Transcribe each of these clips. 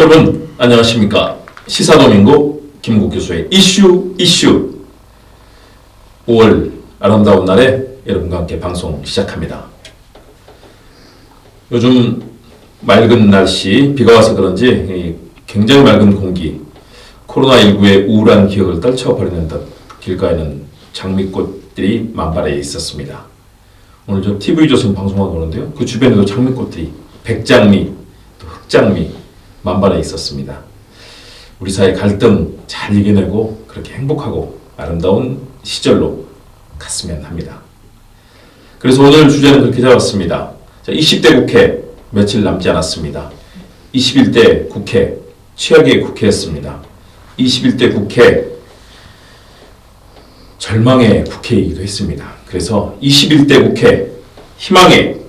여러분 안녕하십니까. 시사도민고 김국 교수의 이슈 5월 아름다운 날에 여러분과 함께 방송 시작합니다. 요즘 맑은 날씨, 비가 와서 그런지 굉장히 맑은 공기, 코로나19의 우울한 기억을 떨쳐버리는 듯 길가에는 장미꽃들이 만발해 있었습니다. 오늘 저 TV조선 방송하고 오는데요, 그 주변에도 장미꽃들이 백장미, 또 흑장미 만발해 있었습니다. 우리 사이 갈등 잘 이겨내고 그렇게 행복하고 아름다운 시절로 갔으면 합니다. 그래서 오늘 주제는 그렇게 잡았습니다. 자, 20대 국회 며칠 남지 않았습니다. 21대 국회 최악의 국회였습니다. 21대 국회 절망의 국회이기도 했습니다. 그래서 21대 국회 희망의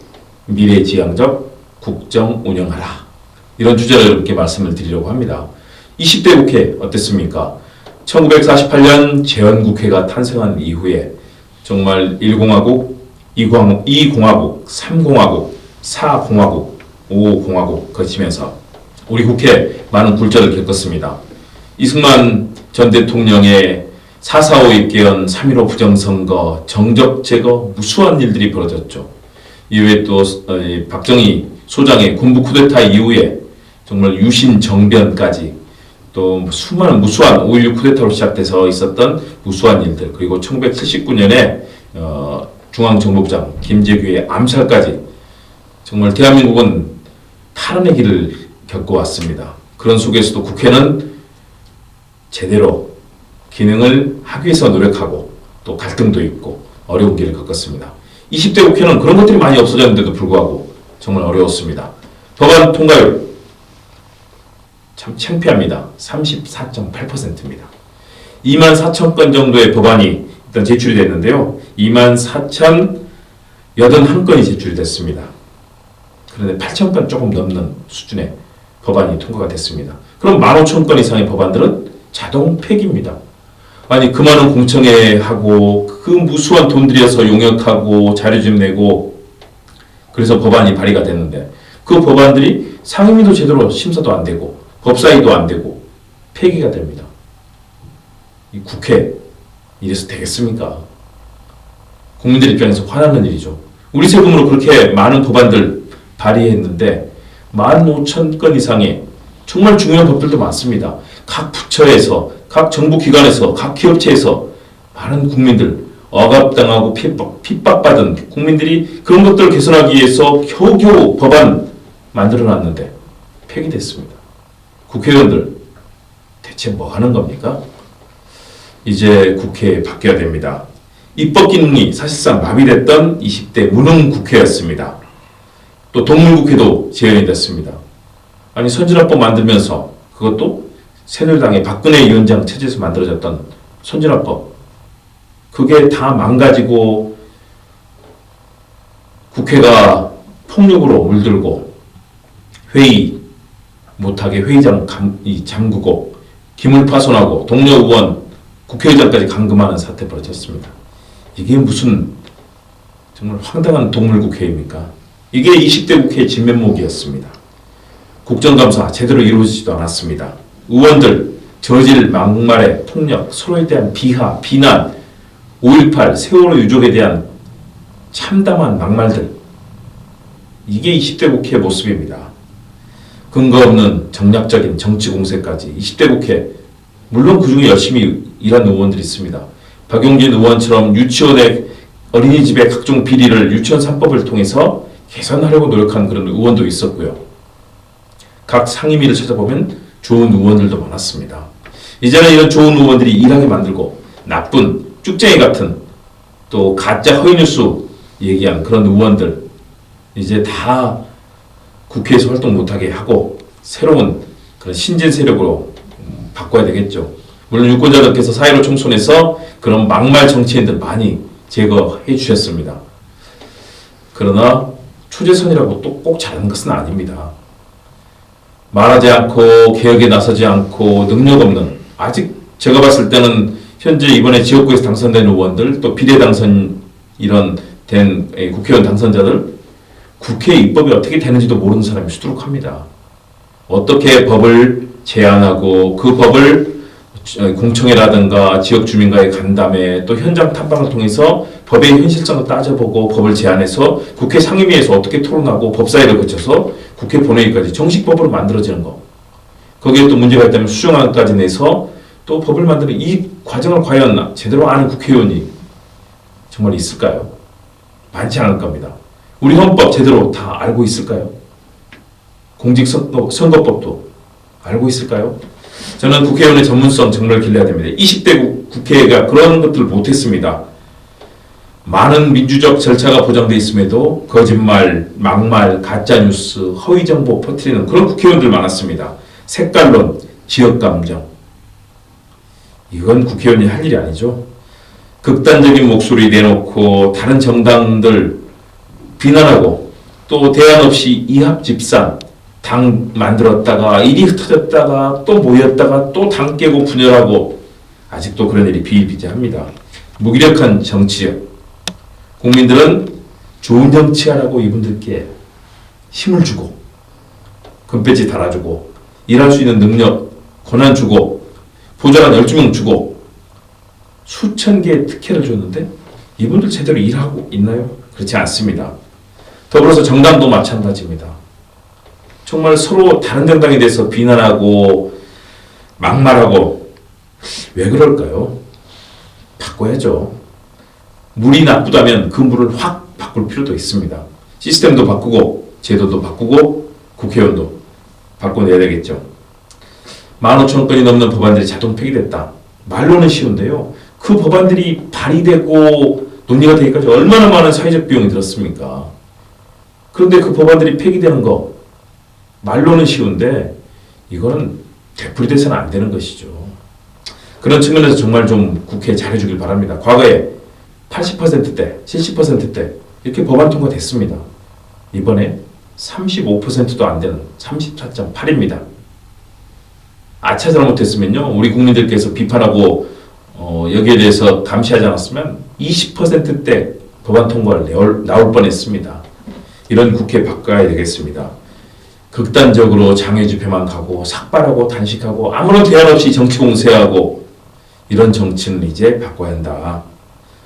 미래지향적 국정 운영하라, 이런 주제를 이렇게 말씀을 드리려고 합니다. 20대 국회 어땠습니까? 1948년 재헌국회가 탄생한 이후에 정말 1공화국, 2공화국, 3공화국, 4공화국, 5공화국 거치면서 우리 국회 많은 굴절을 겪었습니다. 이승만 전 대통령의 4.45 입개헌, 3.15 부정선거, 정적 제거, 무수한 일들이 벌어졌죠. 이후에 또 박정희 소장의 군부 쿠데타 이후에 정말 유신 정변까지, 또 수많은 무수한 5.16 쿠데타로 시작돼서 있었던 무수한 일들, 그리고 1979년에 중앙정보부장 김재규의 암살까지, 정말 대한민국은 탈환의 길을 겪어왔습니다. 그런 속에서도 국회는 제대로 기능을 하기 위해서 노력하고 또 갈등도 있고 어려운 길을 겪었습니다. 20대 국회는 그런 것들이 많이 없어졌는데도 불구하고 정말 어려웠습니다. 법안 통과율 참 창피합니다. 34.8%입니다. 24,000건 정도의 법안이 일단 제출이 됐는데요. 24,081건이 제출이 됐습니다. 그런데 8,000건 조금 넘는 수준의 법안이 통과가 됐습니다. 그럼 15,000건 이상의 법안들은 자동 폐기입니다. 아니, 그 많은 공청회 하고 그 무수한 돈 들여서 용역하고 자료집 내고 그래서 법안이 발의가 됐는데 그 법안들이 상임위도 제대로 심사도 안 되고 법사위도 안 되고 폐기가 됩니다. 이 국회 이래서 되겠습니까? 국민들 입장에서 화나는 일이죠. 우리 세금으로 그렇게 많은 법안들 발의했는데 15,000건 이상의 정말 중요한 법들도 많습니다. 각 부처에서, 각 정부기관에서, 각 기업체에서 많은 국민들 억압당하고 핍박받은 국민들이 그런 것들을 개선하기 위해서 겨우겨우 법안 만들어놨는데 폐기됐습니다. 국회의원들 대체 뭐 하는 겁니까? 이제 국회에 바뀌어야 됩니다. 입법 기능이 사실상 마비됐던 20대 무능 국회였습니다. 또 동물국회도 재현이 됐습니다. 아니, 선진화법 만들면서 그것도 새누리당의 박근혜 위원장 체제에서 만들어졌던 선진화법, 그게 다 망가지고 국회가 폭력으로 물들고 회의 못하게 회의장 잠그고 기물 파손하고 동료 의원 국회의장까지 감금하는 사태 벌어졌습니다. 이게 무슨 정말 황당한 동물국회입니까? 이게 20대 국회의 진면목이었습니다. 국정감사 제대로 이루어지지도 않았습니다. 의원들 저질 막말의 폭력, 서로에 대한 비하, 비난, 5.18 세월호 유족에 대한 참담한 막말들, 이게 20대 국회의 모습입니다. 근거 없는 정략적인 정치 공세까지 20대 국회, 물론 그중에 열심히 일하는 의원들이 있습니다. 박용진 의원처럼 유치원의 어린이집의 각종 비리를 유치원 3법을 통해서 개선하려고 노력한 그런 의원도 있었고요. 각 상임위를 찾아보면 좋은 의원들도 많았습니다. 이제는 이런 좋은 의원들이 일하게 만들고 나쁜 쭉쟁이 같은 또 가짜 허위뉴스 얘기한 그런 의원들 이제 다 국회에서 활동 못하게 하고 새로운 그런 신진 세력으로 바꿔야 되겠죠. 물론 유권자들께서 4.15 총선에서 그런 막말 정치인들 많이 제거해 주셨습니다. 그러나 초재선이라고 또 꼭 잘하는 것은 아닙니다. 말하지 않고 개혁에 나서지 않고 능력 없는, 아직 제가 봤을 때는 현재 이번에 지역구에서 당선된 의원들, 또 비례당선 이런 된 국회의원 당선자들 국회 입법이 어떻게 되는지도 모르는 사람이 수두룩합니다. 어떻게 법을 제안하고 그 법을 공청회라든가 지역 주민과의 간담회 또 현장 탐방을 통해서 법의 현실성을 따져보고 법을 제안해서 국회 상임위에서 어떻게 토론하고 법사위를 거쳐서 국회 본회의까지 정식 법으로 만들어지는 거. 거기에 또 문제가 있다면 수정안까지 내서 또 법을 만드는 이 과정을 과연 제대로 아는 국회의원이 정말 있을까요? 많지 않을 겁니다. 우리 헌법 제대로 다 알고 있을까요? 공직선거법도 알고 있을까요? 저는 국회의원의 전문성 정말 길러야 됩니다. 20대 국회가 그런 것들을 못했습니다. 많은 민주적 절차가 보장되어 있음에도 거짓말, 막말, 가짜뉴스, 허위정보 퍼뜨리는 그런 국회의원들 많았습니다. 색깔론, 지역감정. 이건 국회의원이 할 일이 아니죠. 극단적인 목소리 내놓고 다른 정당들 비난하고 또 대안 없이 이합집산, 당 만들었다가 일이 흩어졌다가 또 모였다가 또 당 깨고 분열하고 아직도 그런 일이 비일비재합니다. 무기력한 정치력. 국민들은 좋은 정치하라고 이분들께 힘을 주고 금배지 달아주고 일할 수 있는 능력, 권한 주고 보좌관 12명 주고 수천 개의 특혜를 줬는데 이분들 제대로 일하고 있나요? 그렇지 않습니다. 더불어서 정당도 마찬가지입니다. 정말 서로 다른 정당에 대해서 비난하고 막말하고 왜 그럴까요? 바꿔야죠. 물이 나쁘다면 그 물을 확 바꿀 필요도 있습니다. 시스템도 바꾸고 제도도 바꾸고 국회의원도 바꿔내야 되겠죠. 15,000건이 넘는 법안들이 자동 폐기됐다. 말로는 쉬운데요. 그 법안들이 발의되고 논의가 되기까지 얼마나 많은 사회적 비용이 들었습니까? 그런데 그 법안들이 폐기되는 거 말로는 쉬운데 이거는 되풀이돼서는 안 되는 것이죠. 그런 측면에서 정말 좀 국회에 잘해주길 바랍니다. 과거에 80%대, 70%대 이렇게 법안 통과됐습니다. 이번에 35%도 안 되는 34.8입니다. 아차 잘못했으면요. 우리 국민들께서 비판하고 여기에 대해서 감시하지 않았으면 20%대 법안 통과를 나올 뻔했습니다. 이런 국회 바꿔야 되겠습니다. 극단적으로 장애 집회만 가고 삭발하고 단식하고 아무런 대안 없이 정치 공세하고 이런 정치는 이제 바꿔야 한다.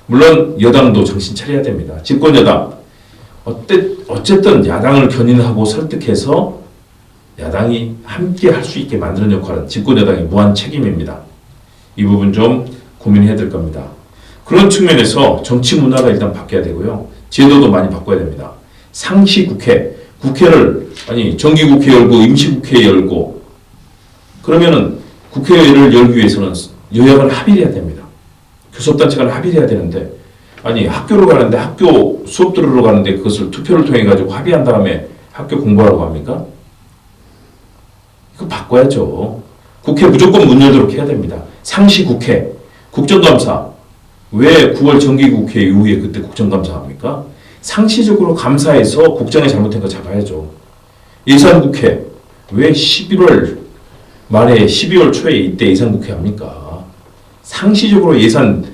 물론 여당도 정신 차려야 됩니다. 집권 여당 어쨌든 야당을 견인하고 설득해서 야당이 함께 할 수 있게 만드는 역할은 집권 여당의 무한 책임입니다. 이 부분 좀 고민해야 될 겁니다. 그런 측면에서 정치 문화가 일단 바뀌어야 되고요. 제도도 많이 바꿔야 됩니다. 상시 국회, 국회를 정기국회 열고 임시국회 열고 그러면은 국회를 열기 위해서는 여야간 합의를 해야 됩니다. 교섭단체간 합의를 해야 되는데 학교로 가는데 학교 수업 들으러 가는데 그것을 투표를 통해 가지고 합의한 다음에 학교 공부하라고 합니까? 이거 바꿔야죠. 국회 무조건 문 열도록 해야 됩니다. 상시 국회, 국정감사. 왜 9월 정기국회 이후에 그때 국정감사 합니까? 상시적으로 감사해서 국정에 잘못된 거 잡아야죠. 예산국회. 왜 11월 말에 12월 초에 이때 예산국회 합니까? 상시적으로 예산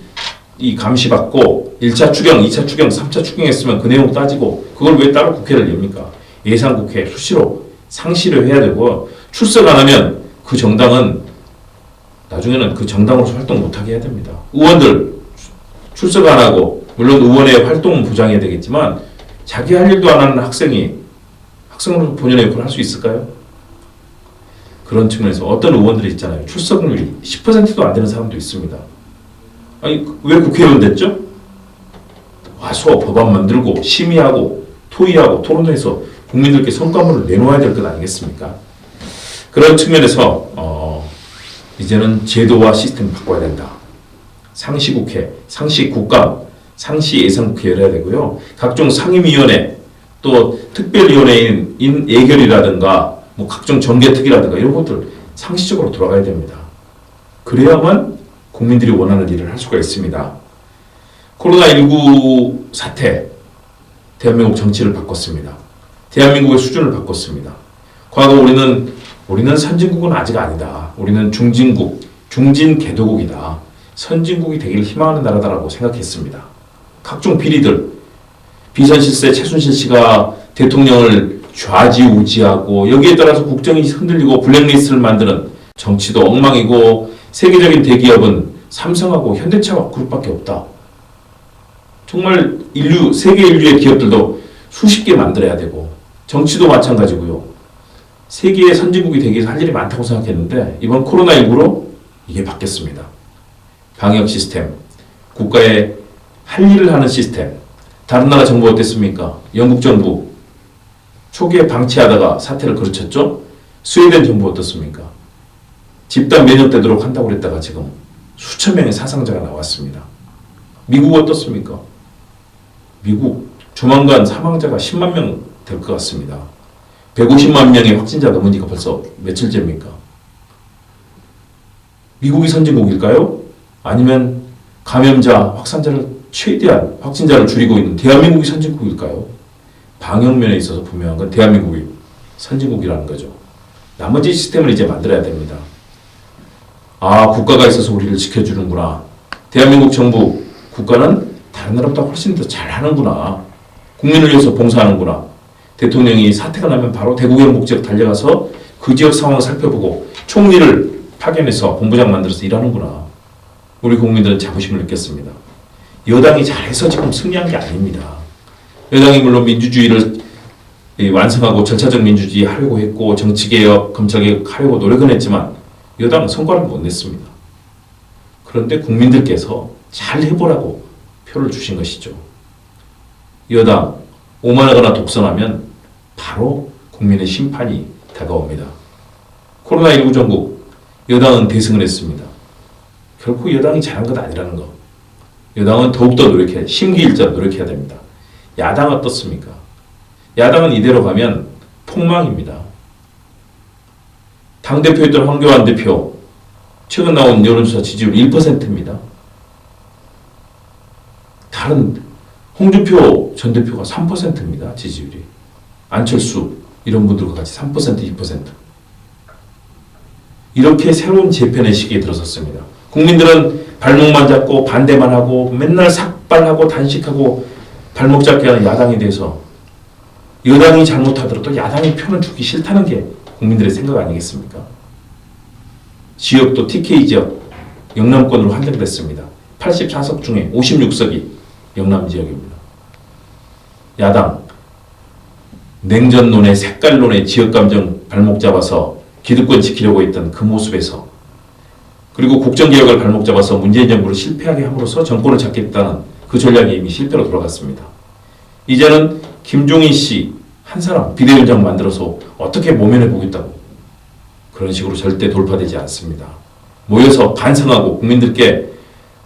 감시받고 1차 추경, 2차 추경, 3차 추경했으면 그 내용 따지고 그걸 왜 따로 국회를 엽니까? 예산국회 수시로 상시를 해야 되고 출석 안 하면 그 정당은 나중에는 그 정당으로서 활동 못하게 해야 됩니다. 의원들 출석 안 하고 물론 의원의 활동은 보장해야 되겠지만 자기 할 일도 안 하는 학생이 학생으로서 본연의 역할을 할 수 있을까요? 그런 측면에서 어떤 의원들이 있잖아요. 출석률이 10%도 안 되는 사람도 있습니다. 왜 국회의원 됐죠? 와서 법안 만들고 심의하고 토의하고 토론해서 국민들께 성과물을 내놓아야 될 것 아니겠습니까? 그런 측면에서 이제는 제도와 시스템을 바꿔야 된다. 상시국회, 상시국감, 상시예산국회 열어야 되고요. 각종 상임위원회, 또 특별위원회인 예결이라든가 각종 정개특위라든가 이런 것들 상시적으로 돌아가야 됩니다. 그래야만 국민들이 원하는 일을 할 수가 있습니다. 코로나19 사태, 대한민국 정치를 바꿨습니다. 대한민국의 수준을 바꿨습니다. 과거 우리는 선진국은 아직 아니다. 우리는 중진국, 중진개도국이다. 선진국이 되기를 희망하는 나라다라고 생각했습니다. 각종 비리들, 비선실세 최순실 씨가 대통령을 좌지우지하고 여기에 따라서 국정이 흔들리고 블랙리스트를 만드는 정치도 엉망이고 세계적인 대기업은 삼성하고 현대차와 그룹밖에 없다. 정말 세계 인류의 기업들도 수십 개 만들어야 되고 정치도 마찬가지고요. 세계의 선진국이 되기 위해서 할 일이 많다고 생각했는데 이번 코로나19로 이게 바뀌었습니다. 방역 시스템, 국가의 할 일을 하는 시스템. 다른 나라 정부 어땠습니까? 영국 정부 초기에 방치하다가 사태를 그르쳤죠. 스웨덴 정부 어떻습니까? 집단 면역되도록 한다고 그랬다가 지금 수천 명의 사상자가 나왔습니다. 미국 어떻습니까? 미국 조만간 사망자가 10만 명 될 것 같습니다. 150만 명의 확진자 넘으니까 벌써 며칠째입니까? 미국이 선진국일까요? 아니면 감염자, 확산자를 최대한 확진자를 줄이고 있는 대한민국이 선진국일까요? 방역 면에 있어서 분명한 건 대한민국이 선진국이라는 거죠. 나머지 시스템을 이제 만들어야 됩니다. 아, 국가가 있어서 우리를 지켜주는구나. 대한민국 정부, 국가는 다른 나라보다 훨씬 더 잘하는구나. 국민을 위해서 봉사하는구나. 대통령이 사태가 나면 바로 대구 경북 지역 달려가서 그 지역 상황을 살펴보고 총리를 파견해서 본부장 만들어서 일하는구나. 우리 국민들은 자부심을 느꼈습니다. 여당이 잘해서 지금 승리한 게 아닙니다. 여당이 물론 민주주의를 완성하고 절차적 민주주의 하려고 했고 정치개혁, 검찰개혁 하려고 노력은 했지만 여당은 성과를 못 냈습니다. 그런데 국민들께서 잘 해보라고 표를 주신 것이죠. 여당 오만하거나 독선하면 바로 국민의 심판이 다가옵니다. 코로나19 전국 여당은 대승을 했습니다. 결코 여당이 잘한 것 아니라는 거. 여당은 더욱더 노력해야, 심기일전 노력해야 됩니다. 야당 어떻습니까? 야당은 이대로 가면 폭망입니다. 당대표였던 황교안 대표, 최근 나온 여론조사 지지율 1%입니다. 다른 홍준표 전 대표가 3%입니다. 지지율이. 안철수 이런 분들과 같이 3%, 2%. 이렇게 새로운 재편의 시기에 들어섰습니다. 국민들은 발목만 잡고 반대만 하고 맨날 삭발하고 단식하고 발목 잡게 하는 야당에 대해서 여당이 잘못하더라도 야당의 표는 주기 싫다는 게 국민들의 생각 아니겠습니까? 지역도 TK 지역 영남권으로 한정됐습니다. 84석 중에 56석이 영남 지역입니다. 야당 냉전론에 색깔론에 지역감정 발목 잡아서 기득권 지키려고 했던 그 모습에서 그리고 국정개혁을 발목 잡아서 문재인 정부를 실패하게 함으로써 정권을 잡겠다는 그 전략이 이미 실패로 돌아갔습니다. 이제는 김종인 씨 한 사람 비대위원장 만들어서 어떻게 모면해 보겠다고 그런 식으로 절대 돌파되지 않습니다. 모여서 반성하고 국민들께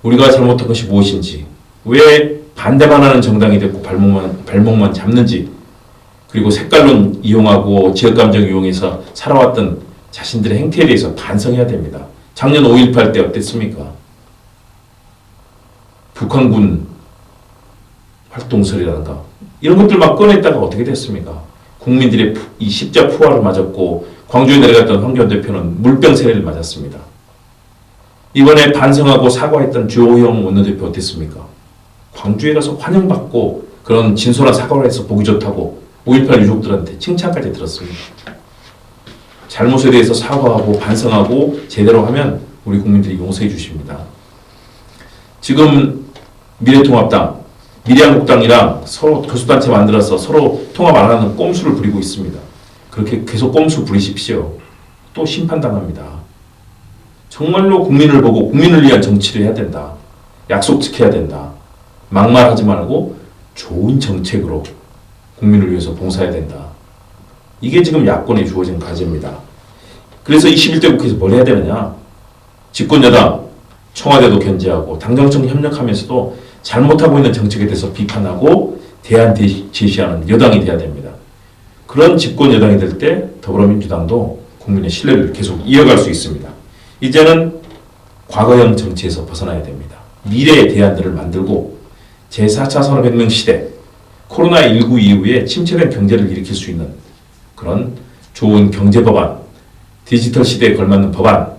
우리가 잘못한 것이 무엇인지 왜 반대만 하는 정당이 됐고 발목만 잡는지 그리고 색깔론 이용하고 지역감정 이용해서 살아왔던 자신들의 행태에 대해서 반성해야 됩니다. 작년 5.18 때 어땠습니까? 북한군 활동설이라든가 이런 것들 막 꺼냈다가 어떻게 됐습니까? 국민들의 이 십자 포화를 맞았고 광주에 내려갔던 황교안 대표는 물병 세례를 맞았습니다. 이번에 반성하고 사과했던 주호영 원내대표 어땠습니까? 광주에 가서 환영받고 그런 진솔한 사과를 해서 보기 좋다고 5.18 유족들한테 칭찬까지 들었습니다. 잘못에 대해서 사과하고 반성하고 제대로 하면 우리 국민들이 용서해 주십니다. 지금 미래통합당, 미래한국당이랑 서로 교수단체 만들어서 서로 통합 안 하는 꼼수를 부리고 있습니다. 그렇게 계속 꼼수 부리십시오. 또 심판당합니다. 정말로 국민을 보고 국민을 위한 정치를 해야 된다. 약속 지켜야 된다. 막말하지 말고 좋은 정책으로 국민을 위해서 봉사해야 된다. 이게 지금 야권에 주어진 과제입니다. 그래서 21대 국회에서 뭘 해야 되느냐. 집권여당, 청와대도 견제하고 당정청 협력하면서도 잘못하고 있는 정책에 대해서 비판하고 대안 제시하는 여당이 돼야 됩니다. 그런 집권 여당이 될 때 더불어민주당도 국민의 신뢰를 계속 이어갈 수 있습니다. 이제는 과거형 정치에서 벗어나야 됩니다. 미래의 대안들을 만들고 제4차 산업혁명 시대, 코로나19 이후에 침체된 경제를 일으킬 수 있는 그런 좋은 경제법안, 디지털 시대에 걸맞는 법안,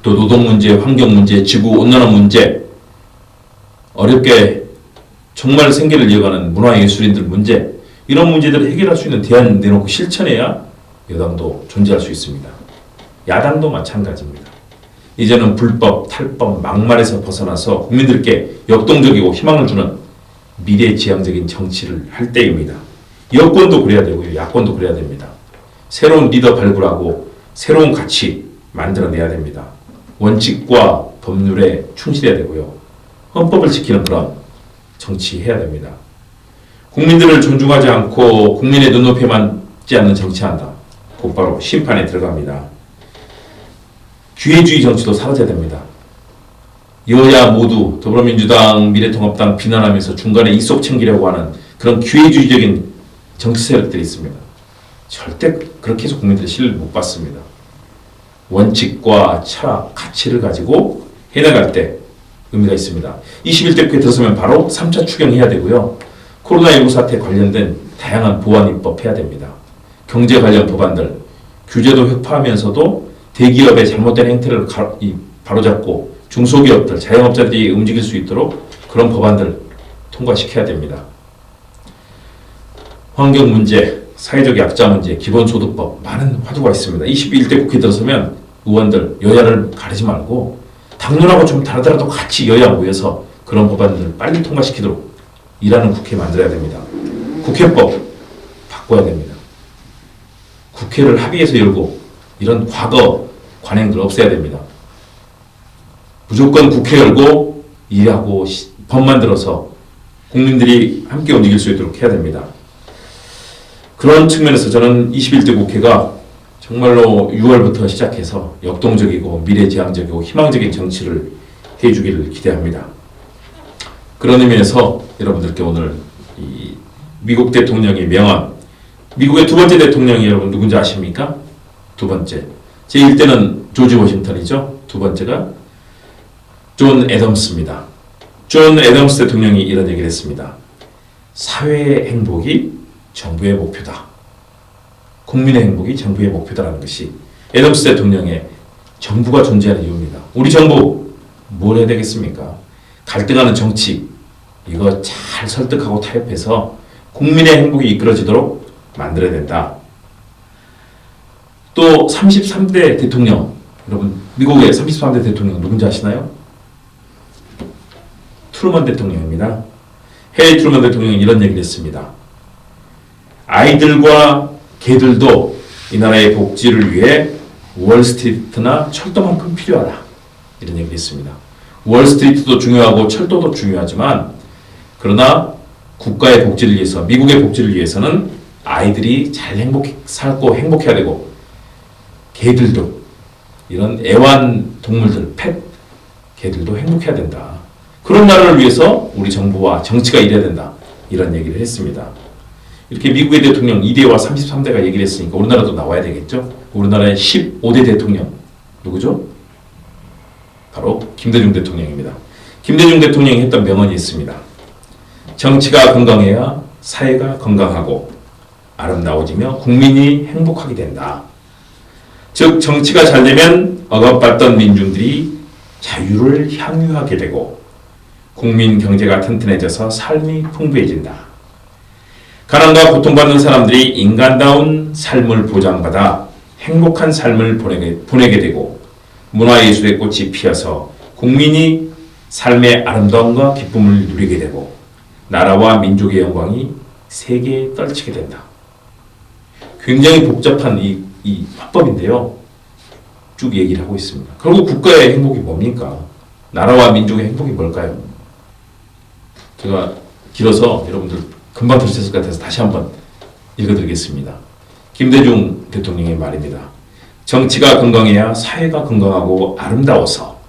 또 노동 문제, 환경 문제, 지구 온난화 문제, 어렵게 정말 생계를 이어가는 문화예술인들 문제, 이런 문제들을 해결할 수 있는 대안 내놓고 실천해야 여당도 존재할 수 있습니다. 야당도 마찬가지입니다. 이제는 불법, 탈법, 막말에서 벗어나서 국민들께 역동적이고 희망을 주는 미래지향적인 정치를 할 때입니다. 여권도 그래야 되고요. 야권도 그래야 됩니다. 새로운 리더 발굴하고 새로운 가치 만들어내야 됩니다. 원칙과 법률에 충실해야 되고요. 헌법을 지키는 그런 정치해야 됩니다. 국민들을 존중하지 않고 국민의 눈높이만 지 않는 정치한다. 곧바로 심판에 들어갑니다. 기회주의 정치도 사라져야 됩니다. 여야 모두 더불어민주당, 미래통합당 비난하면서 중간에 이속 챙기려고 하는 그런 기회주의적인 정치 세력들이 있습니다. 절대 그렇게 해서 국민들의 신뢰를 못 받습니다. 원칙과 철학, 가치를 가지고 해나갈 때 의미가 있습니다. 21대 국회 들어서면 바로 3차 추경해야 되고요. 코로나19 사태 관련된 다양한 보완 입법해야 됩니다. 경제 관련 법안들, 규제도 획파하면서도 대기업의 잘못된 행태를 바로잡고 중소기업들, 자영업자들이 움직일 수 있도록 그런 법안들 통과시켜야 됩니다. 환경 문제, 사회적 약자 문제, 기본소득법 많은 화두가 있습니다. 21대 국회 들어서면 의원들 여야를 가리지 말고 당론하고 좀 다르더라도 같이 여야 모여서 그런 법안들을 빨리 통과시키도록 일하는 국회 만들어야 됩니다. 국회법 바꿔야 됩니다. 국회를 합의해서 열고 이런 과거 관행들 없애야 됩니다. 무조건 국회 열고 일하고 법 만들어서 국민들이 함께 움직일 수 있도록 해야 됩니다. 그런 측면에서 저는 21대 국회가 정말로 6월부터 시작해서 역동적이고 미래지향적이고 희망적인 정치를 해주기를 기대합니다. 그런 의미에서 여러분들께 오늘 이 미국 대통령의 명언, 미국의 두 번째 대통령이 여러분 누군지 아십니까? 두 번째. 제1대는 조지 워싱턴이죠. 두 번째가 존 애덤스입니다. 존 애덤스 대통령이 이런 얘기를 했습니다. 사회의 행복이 정부의 목표다. 국민의 행복이 정부의 목표다라는 것이 애덤스 대통령의 정부가 존재하는 이유입니다. 우리 정부 뭘 해야 되겠습니까? 갈등하는 정치 이거 잘 설득하고 타협해서 국민의 행복이 이끌어지도록 만들어야 된다. 또 33대 대통령, 여러분 미국의 33대 대통령 누군지 아시나요? 트루먼 대통령입니다. 해리 트루먼 대통령이 이런 얘기를 했습니다. 아이들과 개들도 이 나라의 복지를 위해 월스트리트나 철도만큼 필요하다. 이런 얘기를 했습니다. 월스트리트도 중요하고 철도도 중요하지만 그러나 국가의 복지를 위해서, 미국의 복지를 위해서는 아이들이 잘 살고 행복해야 되고 개들도 이런 애완동물들, 펫, 개들도 행복해야 된다. 그런 나라를 위해서 우리 정부와 정치가 일해야 된다. 이런 얘기를 했습니다. 이렇게 미국의 대통령 2대와 33대가 얘기를 했으니까 우리나라도 나와야 되겠죠. 우리나라의 15대 대통령 누구죠? 바로 김대중 대통령입니다. 김대중 대통령이 했던 명언이 있습니다. 정치가 건강해야 사회가 건강하고 아름다워지며 국민이 행복하게 된다. 즉 정치가 잘 되면 억압받던 민중들이 자유를 향유하게 되고 국민 경제가 튼튼해져서 삶이 풍부해진다. 가난과 고통받는 사람들이 인간다운 삶을 보장받아 행복한 삶을 보내게 되고 문화예술의 꽃이 피어서 국민이 삶의 아름다움과 기쁨을 누리게 되고 나라와 민족의 영광이 세계에 떨치게 된다. 굉장히 복잡한 이 화법인데요. 쭉 얘기를 하고 있습니다. 결국 국가의 행복이 뭡니까? 나라와 민족의 행복이 뭘까요? 제가 길어서 여러분들 금방 들으셨을 것 같아서 다시 한번 읽어드리겠습니다. 김대중 대통령의 말입니다. 정치가 건강해야 사회가 건강하고 아름다워서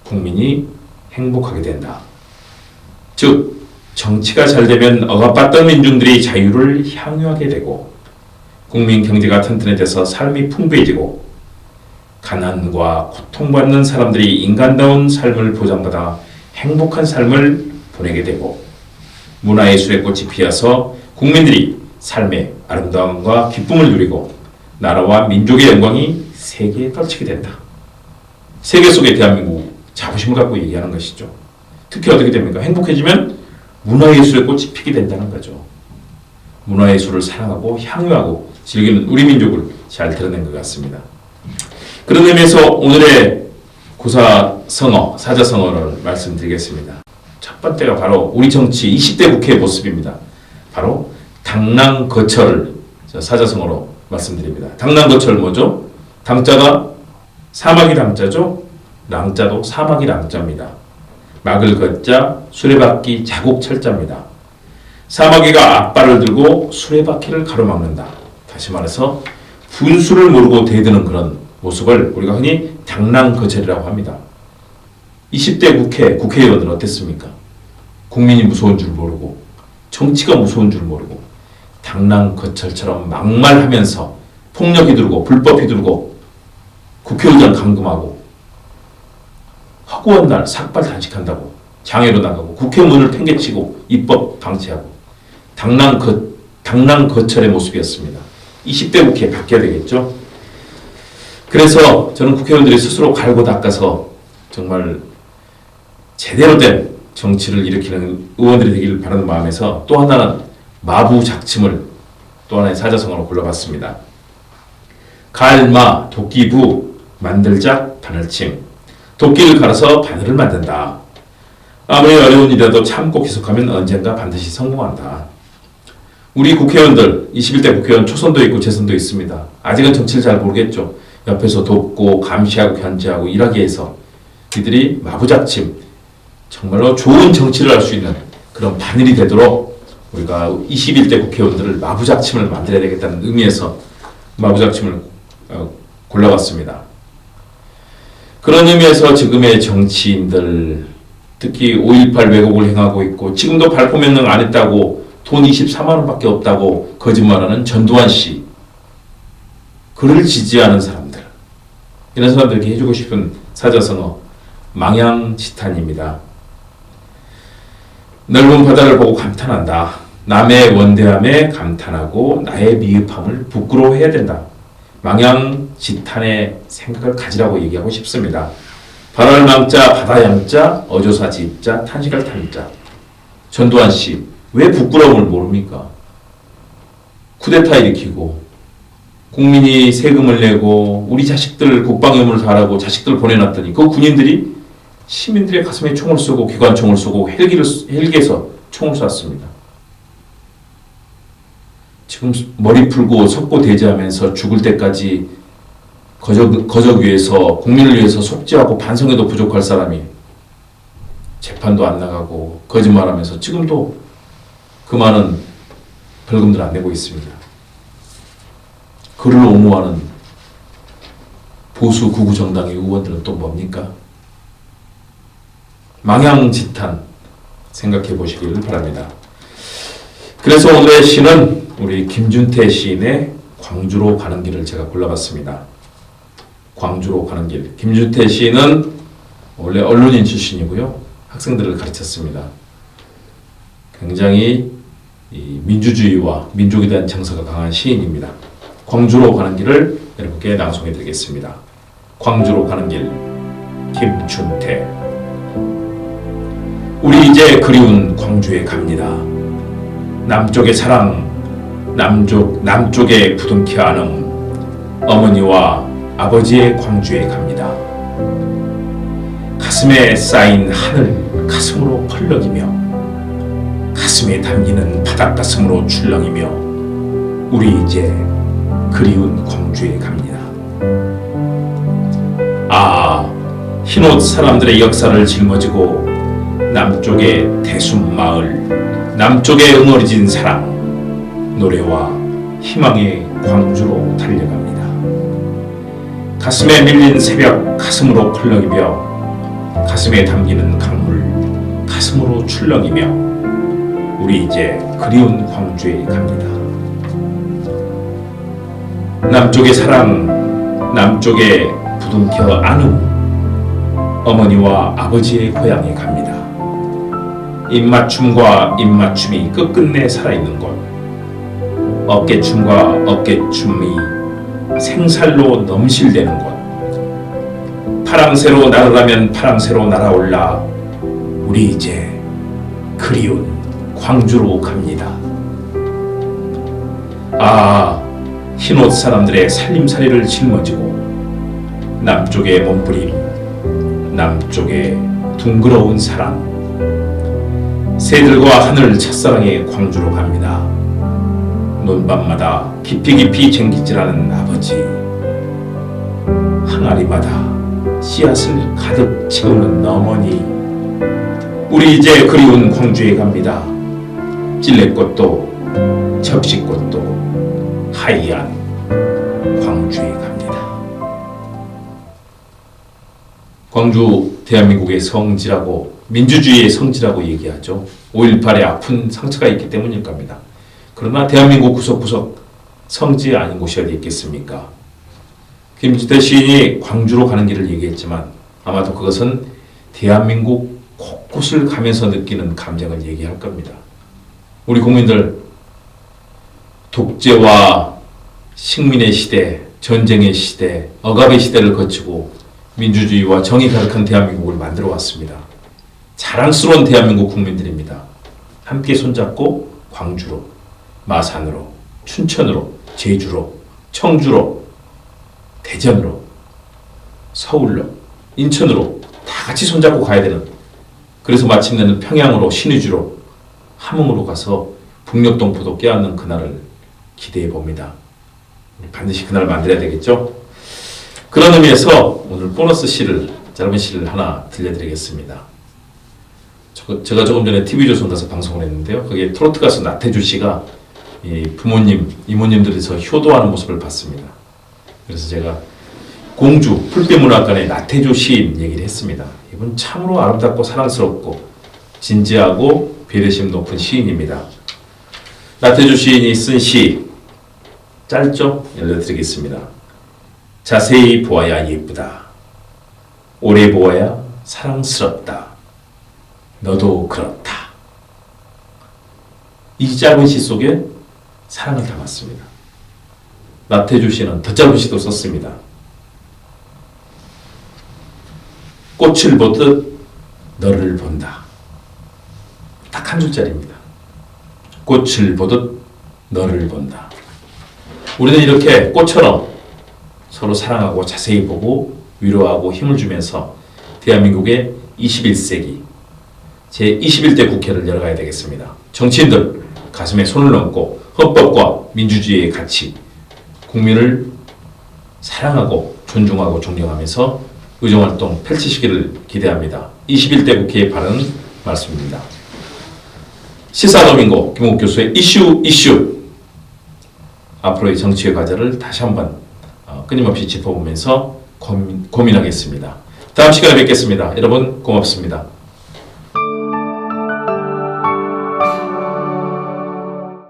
국민이 행복하게 된다. 즉 정치가 잘 되면 억압받던 민중들이 자유를 향유하게 되고 국민 경제가 튼튼해져서 삶이 풍부해지고 가난과 고통받는 사람들이 인간다운 삶을 보장받아 행복한 삶을 보내게 되고 문화예술의 꽃이 피어서 국민들이 삶의 아름다움과 기쁨을 누리고 나라와 민족의 영광이 세계에 떨치게 된다. 세계 속의 대한민국 자부심을 갖고 얘기하는 것이죠. 특히 어떻게 됩니까? 행복해지면 문화예술의 꽃이 피게 된다는 거죠. 문화예술을 사랑하고 향유하고 즐기는 우리 민족을 잘 드러낸 것 같습니다. 그런 의미에서 오늘의 구사성어, 사자성어를 말씀드리겠습니다. 첫 번째가 바로 우리 정치 20대 국회의 모습입니다. 바로 당랑거철을 사자성어로 말씀드립니다. 당랑거철 뭐죠? 당자가 사막이 당자죠? 랑자도 사막이 랑자입니다. 막을 걷자 수레바퀴 자국 철자입니다. 사마귀가 앞발을 들고 수레바퀴를 가로막는다. 다시 말해서 분수를 모르고 대드는 그런 모습을 우리가 흔히 당랑거철이라고 합니다. 20대 국회의원들은 어땠습니까? 국민이 무서운 줄 모르고 정치가 무서운 줄 모르고 당랑거철처럼 막말하면서 폭력 휘두르고 불법 휘두르고 국회의장 감금하고 허구한 날 삭발 단식한다고 장애로 나가고 국회 문을 팽개치고 입법 방치하고 당랑거철의 모습이었습니다. 20대 국회 바뀌어야 되겠죠. 그래서 저는 국회의원들이 스스로 갈고 닦아서 정말 제대로 된 정치를 일으키는 의원들이 되기를 바라는 마음에서 또 하나는 마부작침을 또 하나의 사자성어로 골라봤습니다. 갈마, 도끼부, 만들작, 바늘침. 도끼를 갈아서 바늘을 만든다. 아무리 어려운 일이라도 참고 계속하면 언젠가 반드시 성공한다. 우리 국회의원들, 21대 국회의원 초선도 있고 재선도 있습니다. 아직은 정치를 잘 모르겠죠. 옆에서 돕고 감시하고 견제하고 일하기 위해서 이들이 마부작침, 정말로 좋은 정치를 할 수 있는 그런 바늘이 되도록 우리가 21대 국회의원들을 마부작침을 만들어야 되겠다는 의미에서 마부작침을 골라봤습니다. 그런 의미에서 지금의 정치인들, 특히 5.18 왜곡을 행하고 있고 지금도 발포 명령 안 했다고 돈 24만 원밖에 없다고 거짓말하는 전두환 씨, 그를 지지하는 사람들, 이런 사람들에게 해주고 싶은 사자성어 망향지탄입니다. 넓은 바다를 보고 감탄한다. 남의 원대함에 감탄하고 나의 미흡함을 부끄러워해야 된다. 망향지탄의 생각을 가지라고 얘기하고 싶습니다. 발할 망자, 바다 양자, 어조사 지자, 탄식할 탄자. 전두환 씨, 왜 부끄러움을 모릅니까? 쿠데타 일으키고 국민이 세금을 내고 우리 자식들 국방의무를 다하라고 자식들 보내놨더니 그 군인들이 시민들의 가슴에 총을 쏘고 기관총을 쏘고 헬기에서 총을 쐈습니다. 지금 머리 풀고 석고 대지하면서 죽을 때까지 거적 위해서 국민을 위해서 속죄하고 반성해도 부족할 사람이 재판도 안 나가고 거짓말하면서 지금도 그 많은 벌금들 안 내고 있습니다. 그를 옹호하는 보수 구구 정당의 의원들은 또 뭡니까? 망향지탄 생각해 보시기를 바랍니다. 그래서 오늘의 시는 우리 김준태 시인의 광주로 가는 길을 제가 골라봤습니다. 광주로 가는 길. 김준태 시인은 원래 언론인 출신이고요. 학생들을 가르쳤습니다. 굉장히 이 민주주의와 민족에 대한 정서가 강한 시인입니다. 광주로 가는 길을 여러분께 낭송해 드리겠습니다. 광주로 가는 길, 김준태. 우리 이제 그리운 광주에 갑니다. 남쪽의 사랑, 남쪽의 부둥켜 안음, 어머니와 아버지의 광주에 갑니다. 가슴에 쌓인 하늘 가슴으로 펄럭이며 가슴에 담기는 바닷가슴으로 출렁이며 우리 이제 그리운 광주에 갑니다. 아, 흰옷 사람들의 역사를 짊어지고 남쪽의 대숨마을, 남쪽의 응어리진 사랑, 노래와 희망의 광주로 달려갑니다. 가슴에 밀린 새벽 가슴으로 펄럭이며 가슴에 담기는 강물 가슴으로 출렁이며 우리 이제 그리운 광주에 갑니다. 남쪽의 사랑, 남쪽의 부둥켜 안음, 어머니와 아버지의 고향에 갑니다. 입맞춤과 입맞춤이 끝끝내 살아있는 곳, 어깨춤과 어깨춤이 생살로 넘실대는 곳, 파랑새로 날아가면 파랑새로 날아올라 우리 이제 그리운 광주로 갑니다. 아, 흰옷 사람들의 살림살이를 짊어지고 남쪽의 몸부림, 남쪽의 둥그러운 사랑, 새들과 하늘 첫사랑의 광주로 갑니다. 논밭마다 깊이 쟁기질하는 아버지, 항아리마다 씨앗을 가득 채우는 어머니, 우리 이제 그리운 광주에 갑니다. 찔레꽃도 접시꽃도 하얀 광주에 갑니다. 광주 대한민국의 성지라고, 민주주의의 성지라고 얘기하죠. 5.18에 아픈 상처가 있기 때문일 겁니다. 그러나 대한민국 구석구석 성지 아닌 곳이 어디 있겠습니까? 김주태 시인이 광주로 가는 길을 얘기했지만 아마도 그것은 대한민국 곳곳을 가면서 느끼는 감정을 얘기할 겁니다. 우리 국민들, 독재와 식민의 시대, 전쟁의 시대, 억압의 시대를 거치고 민주주의와 정이 가득한 대한민국을 만들어 왔습니다. 자랑스러운 대한민국 국민들입니다. 함께 손잡고 광주로, 마산으로, 춘천으로, 제주로, 청주로, 대전으로, 서울로, 인천으로 다 같이 손잡고 가야 되는, 그래서 마침내는 평양으로, 신의주로, 함흥으로 가서 북녘동포도 껴안는 그날을 기대해 봅니다. 반드시 그날을 만들어야 되겠죠? 그런 의미에서 오늘 보너스 시를, 짧은 시를 하나 들려드리겠습니다. 제가 조금 전에 TV조선 가서 방송을 했는데요. 거기에 트로트 가수 나태주 씨가 이 부모님, 이모님들에서 효도하는 모습을 봤습니다. 그래서 제가 공주 풀빛문학관의 나태주 시인 얘기를 했습니다. 이분 참으로 아름답고 사랑스럽고 진지하고 배려심 높은 시인입니다. 나태주 시인이 쓴 시 짧죠? 읽어드리겠습니다. 자세히 보아야 예쁘다. 오래 보아야 사랑스럽다. 너도 그렇다. 이 짧은 시 속에 사랑을 담았습니다. 나태주 시는 더 짧은 시도 썼습니다. 꽃을 보듯 너를 본다. 딱 한 줄짜리입니다. 꽃을 보듯 너를 본다. 우리는 이렇게 꽃처럼 서로 사랑하고 자세히 보고 위로하고 힘을 주면서 대한민국의 21세기 제21대 국회를 열어가야 되겠습니다. 정치인들 가슴에 손을 얹고 헌법과 민주주의의 가치, 국민을 사랑하고 존중하고 존경하면서 의정활동 펼치시기를 기대합니다. 21대 국회의 바른 말씀입니다. 시사도민고 김옥 교수의 이슈 앞으로의 정치의 과제를 다시 한번 끊임없이 짚어보면서 고민하겠습니다. 다음 시간에 뵙겠습니다. 여러분 고맙습니다.